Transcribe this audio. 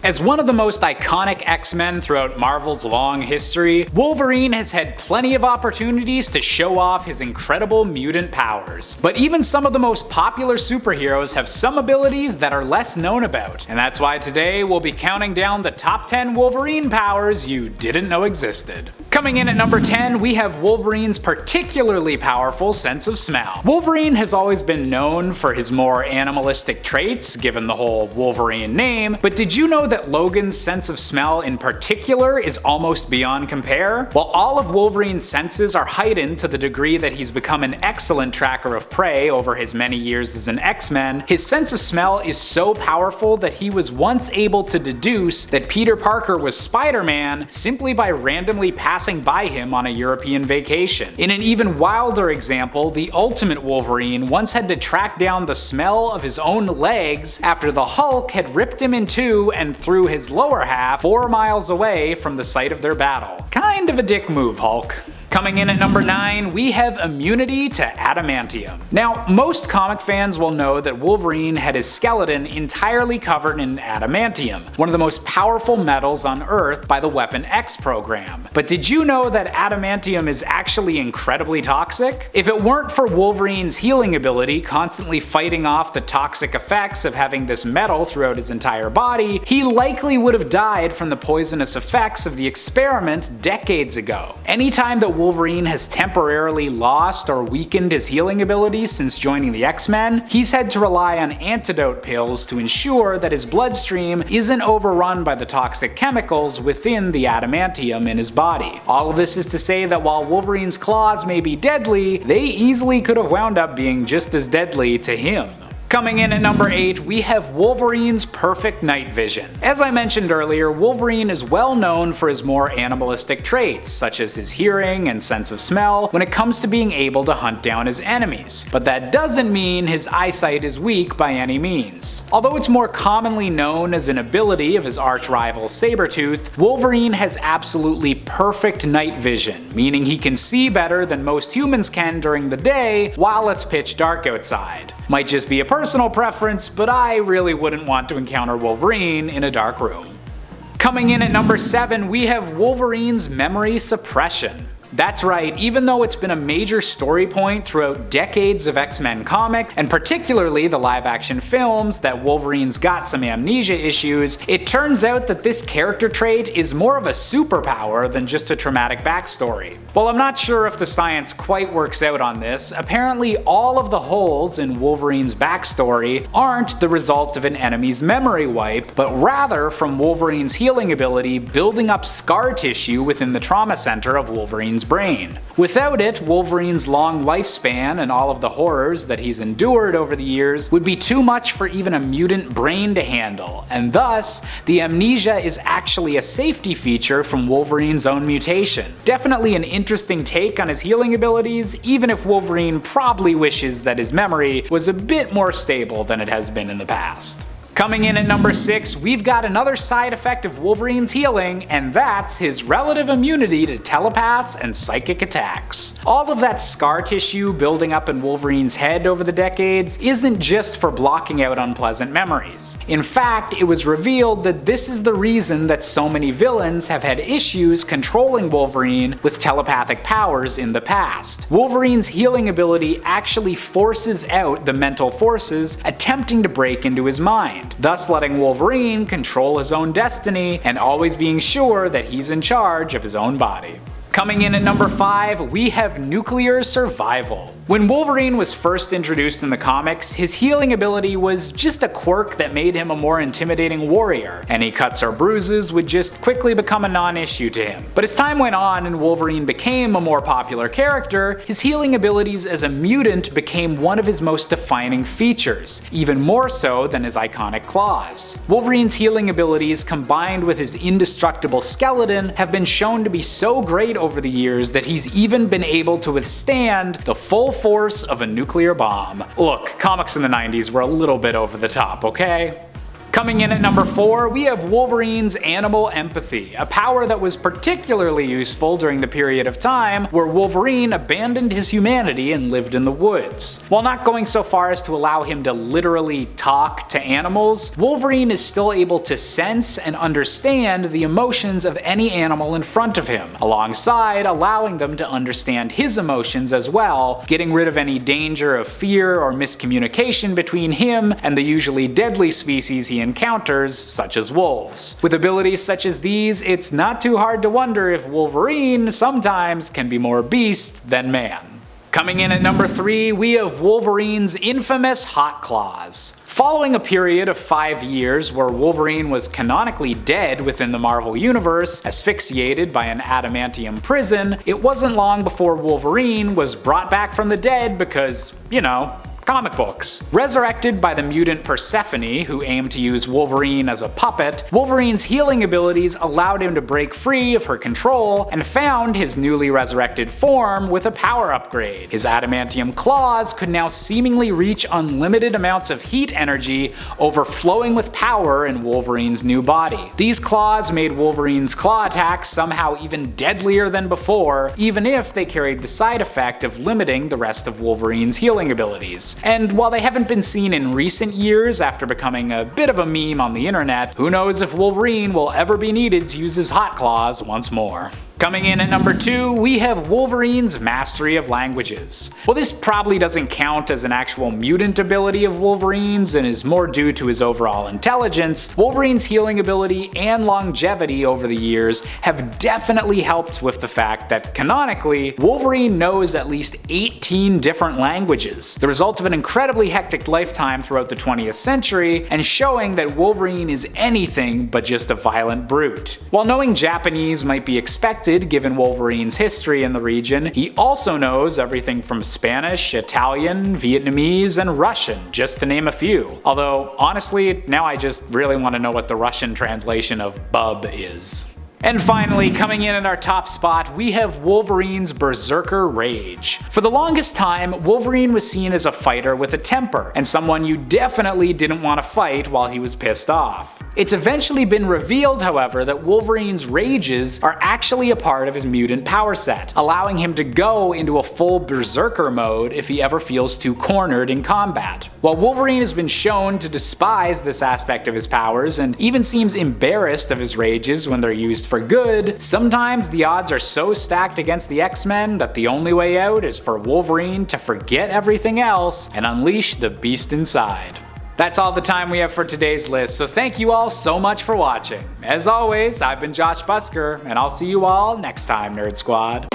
As one of the most iconic X-Men throughout Marvel's long history, Wolverine has had plenty of opportunities to show off his incredible mutant powers. But even some of the most popular superheroes have some abilities that are less known about, and that's why today we'll be counting down the top 10 Wolverine powers you didn't know existed. Coming in at number 10, we have Wolverine's particularly powerful sense of smell. Wolverine has always been known for his more animalistic traits, given the whole Wolverine name, but did you know that Logan's sense of smell in particular is almost beyond compare? While all of Wolverine's senses are heightened to the degree that he's become an excellent tracker of prey over his many years as an X-Men, his sense of smell is so powerful that he was once able to deduce that Peter Parker was Spider-Man simply by randomly passing by him on a European vacation. In an even wilder example, the Ultimate Wolverine once had to track down the smell of his own legs after the Hulk had ripped him in two and threw his lower half 4 miles away from the site of their battle. Kind of a dick move, Hulk. Coming in at number 9, we have immunity to adamantium. Now, most comic fans will know that Wolverine had his skeleton entirely covered in adamantium, one of the most powerful metals on Earth by the Weapon X program. But did you know that adamantium is actually incredibly toxic? If it weren't for Wolverine's healing ability constantly fighting off the toxic effects of having this metal throughout his entire body, he likely would have died from the poisonous effects of the experiment decades ago. Anytime that Wolverine has temporarily lost or weakened his healing abilities since joining the X-Men, he's had to rely on antidote pills to ensure that his bloodstream isn't overrun by the toxic chemicals within the adamantium in his body. All of this is to say that while Wolverine's claws may be deadly, they easily could have wound up being just as deadly to him. Coming in at number 8, we have Wolverine's perfect night vision. As I mentioned earlier, Wolverine is well known for his more animalistic traits, such as his hearing and sense of smell, when it comes to being able to hunt down his enemies. But that doesn't mean his eyesight is weak by any means. Although it's more commonly known as an ability of his arch-rival Sabretooth, Wolverine has absolutely perfect night vision, meaning he can see better than most humans can during the day while it's pitch dark outside. Might just be a personal preference, but I really wouldn't want to encounter Wolverine in a dark room. Coming in at number 7, we have Wolverine's memory suppression. That's right, even though it's been a major story point throughout decades of X-Men comics, and particularly the live-action films, that Wolverine's got some amnesia issues, it turns out that this character trait is more of a superpower than just a traumatic backstory. While I'm not sure if the science quite works out on this, apparently all of the holes in Wolverine's backstory aren't the result of an enemy's memory wipe, but rather from Wolverine's healing ability building up scar tissue within the trauma center of Wolverine's brain. Without it, Wolverine's long lifespan and all of the horrors that he's endured over the years would be too much for even a mutant brain to handle, and thus, the amnesia is actually a safety feature from Wolverine's own mutation. Definitely an interesting take on his healing abilities, even if Wolverine probably wishes that his memory was a bit more stable than it has been in the past. Coming in at number 6, we've got another side effect of Wolverine's healing, and that's his relative immunity to telepaths and psychic attacks. All of that scar tissue building up in Wolverine's head over the decades isn't just for blocking out unpleasant memories. In fact, it was revealed that this is the reason that so many villains have had issues controlling Wolverine with telepathic powers in the past. Wolverine's healing ability actually forces out the mental forces attempting to break into his mind, thus letting Wolverine control his own destiny and always being sure that he's in charge of his own body. Coming in at number 5, we have nuclear survival. When Wolverine was first introduced in the comics, his healing ability was just a quirk that made him a more intimidating warrior. Any cuts or bruises would just quickly become a non-issue to him. But as time went on and Wolverine became a more popular character, his healing abilities as a mutant became one of his most defining features, even more so than his iconic claws. Wolverine's healing abilities combined with his indestructible skeleton have been shown to be so great over the years that he's even been able to withstand the full force of a nuclear bomb. Look, comics in the 90s were a little bit over the top, okay? Coming in at number 4, we have Wolverine's animal empathy, a power that was particularly useful during the period of time where Wolverine abandoned his humanity and lived in the woods. While not going so far as to allow him to literally talk to animals, Wolverine is still able to sense and understand the emotions of any animal in front of him, alongside allowing them to understand his emotions as well, getting rid of any danger of fear or miscommunication between him and the usually deadly species he encounters, such as wolves. With abilities such as these, it's not too hard to wonder if Wolverine sometimes can be more beast than man. Coming in at number 3, we have Wolverine's infamous Hot Claws. Following a period of 5 years where Wolverine was canonically dead within the Marvel Universe, asphyxiated by an adamantium prison, it wasn't long before Wolverine was brought back from the dead because, you know, comic books. Resurrected by the mutant Persephone, who aimed to use Wolverine as a puppet, Wolverine's healing abilities allowed him to break free of her control and found his newly resurrected form with a power upgrade. His adamantium claws could now seemingly reach unlimited amounts of heat energy, overflowing with power in Wolverine's new body. These claws made Wolverine's claw attacks somehow even deadlier than before, even if they carried the side effect of limiting the rest of Wolverine's healing abilities. And while they haven't been seen in recent years after becoming a bit of a meme on the internet, who knows if Wolverine will ever be needed to use his hot claws once more. Coming in at number 2, we have Wolverine's mastery of languages. While this probably doesn't count as an actual mutant ability of Wolverine's and is more due to his overall intelligence, Wolverine's healing ability and longevity over the years have definitely helped with the fact that canonically, Wolverine knows at least 18 different languages, the result of an incredibly hectic lifetime throughout the 20th century, and showing that Wolverine is anything but just a violent brute. While knowing Japanese might be expected given Wolverine's history in the region, he also knows everything from Spanish, Italian, Vietnamese, and Russian, just to name a few. Although, honestly, now I just really want to know what the Russian translation of bub is. And finally, coming in at our top spot, we have Wolverine's Berserker Rage. For the longest time, Wolverine was seen as a fighter with a temper, and someone you definitely didn't want to fight while he was pissed off. It's eventually been revealed, however, that Wolverine's rages are actually a part of his mutant power set, allowing him to go into a full Berserker mode if he ever feels too cornered in combat. While Wolverine has been shown to despise this aspect of his powers and even seems embarrassed of his rages when they're used for good, sometimes the odds are so stacked against the X-Men that the only way out is for Wolverine to forget everything else and unleash the beast inside. That's all the time we have for today's list, so thank you all so much for watching. As always, I've been Josh Busker, and I'll see you all next time, Nerd Squad.